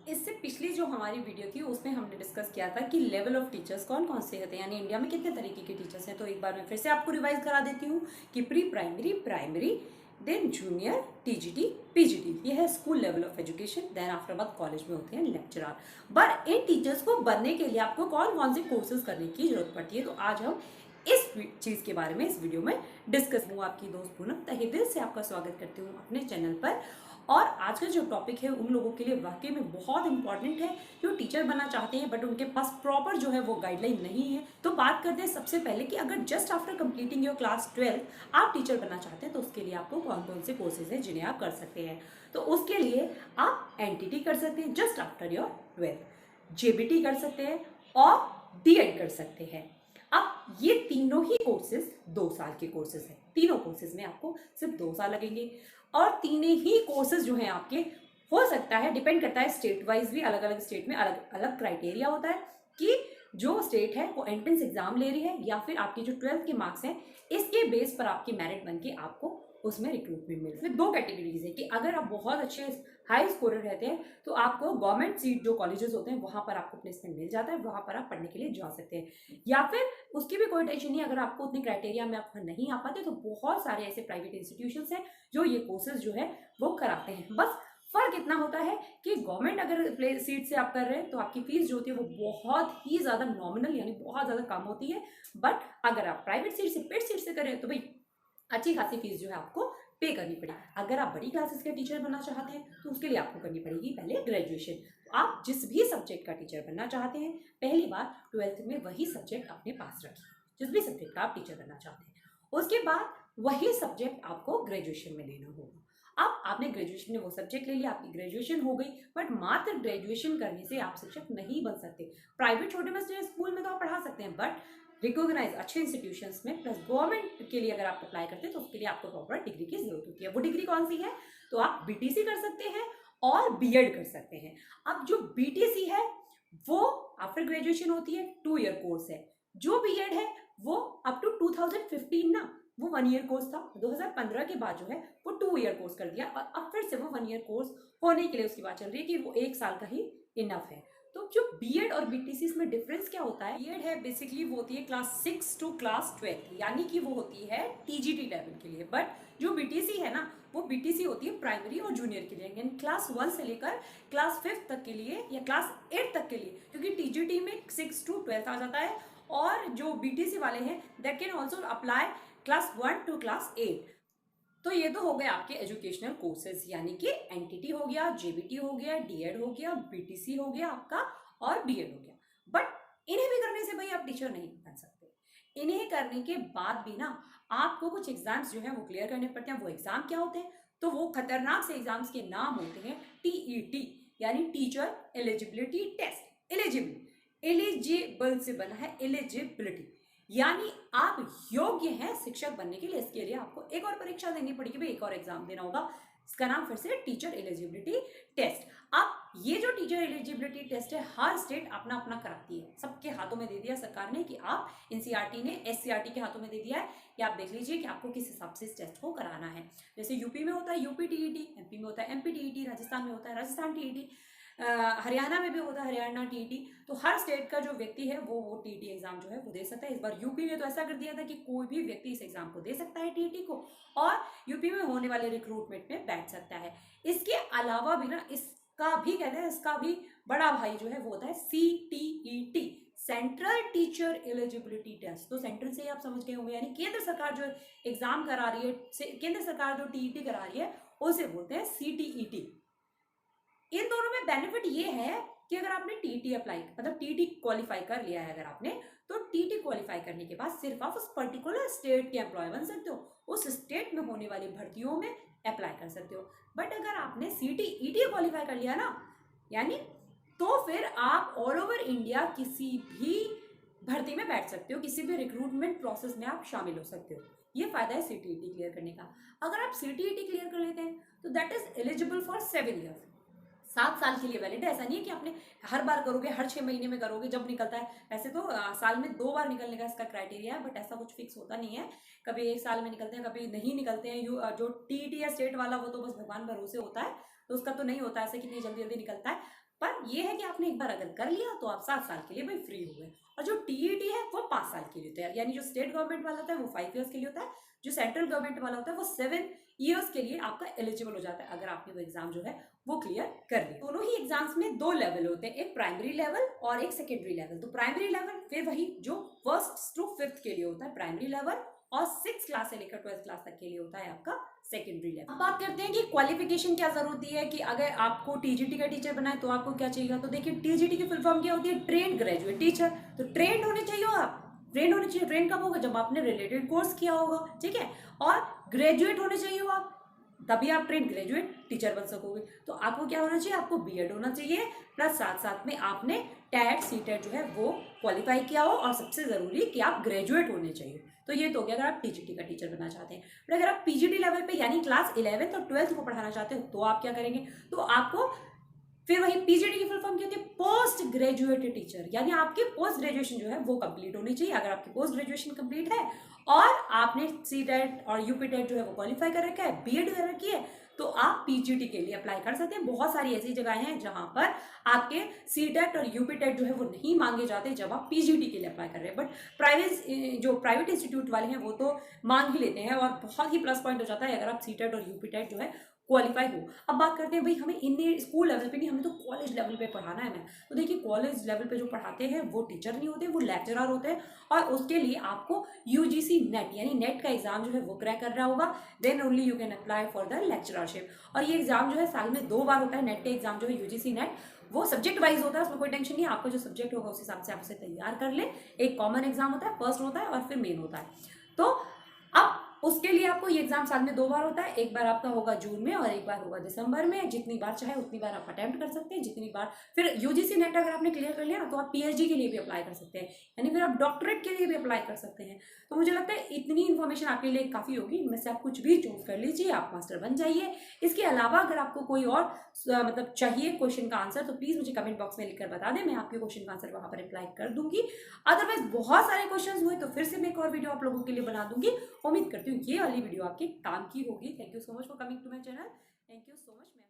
इससे पिछली जो हमारी वीडियो थी उसमें हमने डिस्कस किया था कि लेवल ऑफ टीचर्स कौन कौन से होते हैं, यानी इंडिया में कितने तरीके के टीचर्स हैं। तो एक बार मैं फिर से आपको रिवाइज करा देती हूँ कि pre primary, primary, then junior, TGT, PGT, ये है school level of education. Then after बाद कॉलेज में होते हैं लेक्चरर। पर इन टीचर्स को बनने के लिए आपको कौन कौन से कोर्सेज करने की जरूरत पड़ती है, तो आज हम इस चीज के बारे में इस वीडियो में डिस्कस हूँ। आपकी दोस्त पूनम तहे दिल से आपका स्वागत करती हूँ अपने चैनल पर। और आज का जो टॉपिक है उन लोगों के लिए वाकई में बहुत इंपॉर्टेंट है जो टीचर बनना चाहते हैं बट उनके पास प्रॉपर जो है वो गाइडलाइन नहीं है। तो बात करते हैं सबसे पहले कि अगर just after completing your class 12 आप टीचर बनना चाहते हैं तो उसके लिए आपको कौन कौन से कोर्सेज हैं जिन्हें आप कर सकते हैं। तो उसके लिए आप एनटीटी कर सकते हैं जस्ट आफ्टर योर 12, जेबीटी कर सकते हैं और बीएड कर सकते हैं। अब ये तीनों ही कोर्सेज 2 साल के कोर्सेज हैं। तीनों कोर्सेज में आपको सिर्फ 2 साल लगेंगे और तीनों ही कोर्सेज जो हैं आपके, हो सकता है डिपेंड करता है स्टेट वाइज भी, अलग अलग स्टेट में अलग अलग क्राइटेरिया होता है कि जो स्टेट है वो एंट्रेंस एग्जाम ले रही है या फिर आपकी जो 12th के मार्क्स हैं इसके बेस पर आपकी मेरिट बन के आपको उसमें रिक्रूटमेंट मिल रहा है। 2 कैटेगरीज है कि अगर आप बहुत अच्छे हाई स्कोरर रहते हैं तो आपको गवर्नमेंट सीट जो कॉलेजेस होते हैं वहां पर आपको प्लेसमेंट मिल जाता है, वहां पर आप पढ़ने के लिए जा सकते हैं। या फिर उसकी भी कोई टेंशन नहीं, अगर आपको उतनी क्राइटेरिया में आप नहीं आ पाते तो बहुत सारे ऐसे प्राइवेट इंस्टीट्यूशंस हैं जो ये कोर्सेज जो है वो कराते हैं। बस फर्क इतना होता है कि गवर्नमेंट अगर सीट से आप कर रहे हैं तो आपकी फीस जो होती है वो बहुत ही ज्यादा नॉमिनल यानी बहुत ज्यादा कम होती है। बट अगर आप प्राइवेट सीट से, पेड सीट से कर रहे हैं तो भाई अच्छी खासी फीस जो है आपको पे करनी पड़ेगी। अगर आप बड़ी क्लासेस के टीचर बनना चाहते हैं तो उसके लिए आपको करनी पड़ेगी पहले ग्रेजुएशन। तो आप जिस भी सब्जेक्ट का टीचर बनना चाहते हैं पहली बार 12th में वही सब्जेक्ट अपने पास रखिए, जिस भी सब्जेक्ट का आप टीचर बनना चाहते हैं। उसके बाद वही सब्जेक्ट आपको ग्रेजुएशन में लेना होगा। अब आपने ग्रेजुएशन में वो सब्जेक्ट ले लिया, आपकी ग्रेजुएशन हो गई, बट मात्र ग्रेजुएशन करने से आप शिक्षक नहीं बन सकते। प्राइवेट छोटे बच्चे स्कूल में तो आप पढ़ा सकते हैं बट रिकॉग्नाइज अच्छे इंस्टीट्यूशंस में प्लस गवर्नमेंट के लिए अगर आप अप्लाई करते हैं तो उसके लिए आपको प्रॉपर डिग्री की जरूरत होती है। वो डिग्री कौन सी है, तो आप बीटीसी कर सकते हैं और बीएड कर सकते हैं। अब जो बीटीसी है वो आफ्टर ग्रेजुएशन होती है, 2 ईयर कोर्स है। जो बीएड है वो अप टू 2015 ना, वो 1 ईयर कोर्स था। 2015 के बाद जो है वो 2 ईयर कोर्स कर दिया और अब फिर से वो 1 ईयर कोर्स होने के लिए उसकी बात चल रही है कि वो 1 साल का ही इनफ है। तो जो बीएड और बीटीसी में डिफरेंस क्या होता है, बीएड है बेसिकली वो होती है क्लास 6 टू क्लास 12 यानी कि वो होती है टीजीटी लेवल के लिए। बट जो बीटीसी है ना वो बीटीसी होती है प्राइमरी और जूनियर के लिए, यानी क्लास 1 से लेकर क्लास 5 तक के लिए या क्लास 8 तक के लिए, क्योंकि टीजीटी में 6 टू 12 आ जाता है। और जो बीटीसी वाले हैं that can also apply class 1 to class 8। तो ये तो हो गए आपके एजुकेशनल कोर्सेज, यानी कि एनटीटी हो गया, जेबीटी हो गया, डीएड हो गया, बीटीसी हो गया आपका और बीएड हो गया। बट इन्हें भी करने से भाई आप टीचर नहीं बन सकते। इन्हें करने के बाद भी ना आपको कुछ एग्जाम्स जो है वो क्लियर करने पड़ते हैं। वो एग्जाम क्या होते हैं, तो वो खतरनाक से एग्जाम्स के नाम होते हैं टीईटी यानी टीचर एलिजिबिलिटी टेस्ट। एलिजिबल से बना है एलिजिबिलिटी, यानी आप योग्य हैं शिक्षक बनने के लिए। इसके लिए आपको एक और परीक्षा देनी पड़ेगी, भाई एक और एग्जाम देना होगा। इसका नाम फिर से टीचर एलिजिबिलिटी टेस्ट। अब ये जो टीचर एलिजिबिलिटी टेस्ट है हर स्टेट अपना अपना कराती है, सबके हाथों में दे दिया सरकार ने कि आप, एनसीईआरटी ने एससीईआरटी के हाथों में दे दिया है कि आप देख लीजिए कि आपको किस हिसाब से इस टेस्ट को कराना है। जैसे यूपी में होता है यूपी टीईटी, एमपी में होता है एमपी टीईटी, राजस्थान में होता है राजस्थान टीईटी, हरियाणा में भी होता है हरियाणा टीईटी। तो हर स्टेट का जो व्यक्ति है वो टीईटी एग्जाम जो है वो दे सकता है। इस बार यूपी ने तो ऐसा कर दिया था कि कोई भी व्यक्ति इस एग्जाम को दे सकता है टीईटी को और यूपी में होने वाले रिक्रूटमेंट में बैठ सकता है। इसके अलावा भी ना इसका भी कहते हैं, इसका भी बड़ा भाई जो है वो होता है CTET, central teacher eligibility test. तो सेंट्रल से ही आप समझ गए होंगे, यानी केंद्र सरकार जो एग्जाम करा रही है, केंद्र सरकार जो टीईटी करा रही है उसे बोलते हैं सीटीईटी। इन दोनों में बेनिफिट ये है कि अगर आपने टीटी अप्लाई मतलब टीटी क्वालिफाई कर लिया है अगर आपने, तो टीटी क्वालिफाई करने के बाद सिर्फ आप उस पर्टिकुलर स्टेट के एम्प्लॉय बन सकते हो, उस स्टेट में होने वाली भर्तियों में अप्लाई कर सकते हो। बट अगर आपने सीटीईटी क्वालिफाई कर लिया ना, यानी तो फिर आप ऑल ओवर इंडिया किसी भी भर्ती में बैठ सकते हो, किसी भी रिक्रूटमेंट प्रोसेस में आप शामिल हो सकते हो। ये फायदा है सीटीईटी क्लियर करने का। अगर आप सीटीईटी क्लियर कर लेते हैं तो that is eligible for 7 years, 7 साल के लिए वैलिड है। ऐसा नहीं है कि आपने हर बार करोगे, हर 6 महीने में करोगे जब निकलता है। वैसे तो साल में 2 बार निकलने का इसका क्राइटेरिया है, बट ऐसा कुछ फिक्स होता नहीं है। कभी 1 साल में निकलते हैं, कभी नहीं निकलते हैं। जो टीईटी या स्टेट वाला वो तो बस भगवान भरोसे होता है, तो उसका तो नहीं होता ऐसे कि नहीं जल्दी जल्दी निकलता है। पर यह है कि आपने एक बार अगर कर लिया तो आप 7 साल के लिए भाई फ्री हो गए। और जो टीईटी है वो 5 साल के लिए होता है, यानी जो स्टेट गवर्नमेंट वाला होता है वो 5 ईयर्स के लिए होता है, जो सेंट्रल गवर्नमेंट वाला होता है वो 7 ईयर्स के लिए आपका एलिजिबल हो जाता है अगर आपने वो एग्जाम जो है वो क्लियर कर लिया। दोनों ही एग्जाम्स में 2 लेवल होते हैं, एक प्राइमरी लेवल और एक सेकेंडरी लेवल। तो प्राइमरी लेवल फिर वही जो 1st to 5th के लिए होता है प्राइमरी लेवल, और 6th क्लास से लेकर 12th क्लास तक के लिए होता है आपका सेकेंडरी लेवल। अब बात करते हैं कि क्वालिफिकेशन क्या जरूरी है, कि अगर आपको टीजीटी का टीचर बनाए तो आपको क्या चाहिए। तो देखिए टीजीटी की फुल फॉर्म क्या होती है, ट्रेंड ग्रेजुएट टीचर। तो ट्रेंड होने चाहिए आप, ट्रेंड होने चाहिए। ट्रेंड कब होगा, जब आपने रिलेटेड कोर्स किया होगा, ठीक है। और ग्रेजुएट होने चाहिए हो आप, तभी आप ट्रेंड ग्रेजुएट टीचर बन सकोगे। तो आपको क्या होना चाहिए, आपको बीएड होना चाहिए, प्लस साथ साथ में आपने टेट सीटेट जो है वो क्वालिफाई किया हो, और सबसे जरूरी कि आप ग्रेजुएट होने चाहिए। तो ये तो हो गया अगर आप टीजीटी का टीचर बनना चाहते हैं। बट अगर आप पीजीटी लेवल पे यानी क्लास 11th और 12th को पढ़ाना चाहते हो तो आप क्या करेंगे, तो आपको फिर वही पीजीटी की फुल फॉर्म क्या होती है, पोस्ट ग्रेजुएट टीचर, यानी आपकी पोस्ट ग्रेजुएशन जो है वो कंप्लीट होनी चाहिए। अगर आपकी पोस्ट ग्रेजुएशन कंप्लीट है और आपने सीटेट और यूपीटेट जो है वो क्वालिफाई कर रखा है, बीएड कर रखी है, तो आप पीजीटी के लिए अप्लाई कर सकते हैं। बहुत सारी ऐसी जगहें हैं जहां पर आपके सीटेट और यूपीटेट जो है वो नहीं मांगे जाते जब आप पीजीटी के लिए अप्लाई कर रहे हैं। बट प्राइवेट इंस्टीट्यूट वाले हैं वो तो मांग ही लेते हैं, और बहुत ही प्लस पॉइंट हो जाता है अगर आप सीटेट और यूपीटेट जो है क्वालिफाई हो। अब बात करते हैं भाई हमें इन स्कूल लेवल पे नहीं, हमें तो कॉलेज लेवल पे पढ़ाना है। मैं तो देखिए कॉलेज लेवल पे जो पढ़ाते हैं वो टीचर नहीं होते, वो लेक्चरर होते हैं, और उसके लिए आपको यूजीसी नेट यानी नेट का एग्जाम जो है वो क्रैक करना होगा, then only you can apply for the lectureship. और ये एग्जाम जो है साल में 2 बार होता है। नेट का एग्जाम जो है यूजीसी नेट वो सब्जेक्ट वाइज होता है, उसमें कोई टेंशन नहीं है, आपका जो सब्जेक्ट होगा उस हिसाब से आप उसे तैयार कर ले। एक कॉमन एग्जाम होता है, फर्स्ट होता है और फिर मेन होता है। तो अब उसके लिए आपको ये एग्जाम साल में 2 बार होता है, एक बार आपका होगा जून में और एक बार होगा दिसंबर में। जितनी बार चाहे उतनी बार आप अटेम्प्ट कर सकते हैं, जितनी बार। फिर यूजीसी नेट अगर आपने क्लियर कर लिया ना तो आप पीएचडी के लिए भी अप्लाई कर सकते हैं, यानी फिर आप डॉक्टरेट के लिए भी अप्लाई कर सकते हैं। तो मुझे लगता है इतनी इन्फॉर्मेशन आपके लिए काफ़ी होगी, इनमें से आप कुछ भी चूज कर लीजिए, आप मास्टर बन जाइए। इसके अलावा अगर आपको कोई और मतलब चाहिए क्वेश्चन का आंसर तो प्लीज़ मुझे कमेंट बॉक्स में लिखकर बता दें, मैं आपके क्वेश्चन का आंसर वहाँ पर अप्लाई कर दूंगी। अदरवाइज बहुत सारे क्वेश्चन हुए तो फिर से मैं एक और वीडियो आप लोगों के लिए बना दूंगी। उम्मीद करती हूँ ये वाली वीडियो आपके काम की होगी। Thank you so much for coming to my channel. Thank you so much.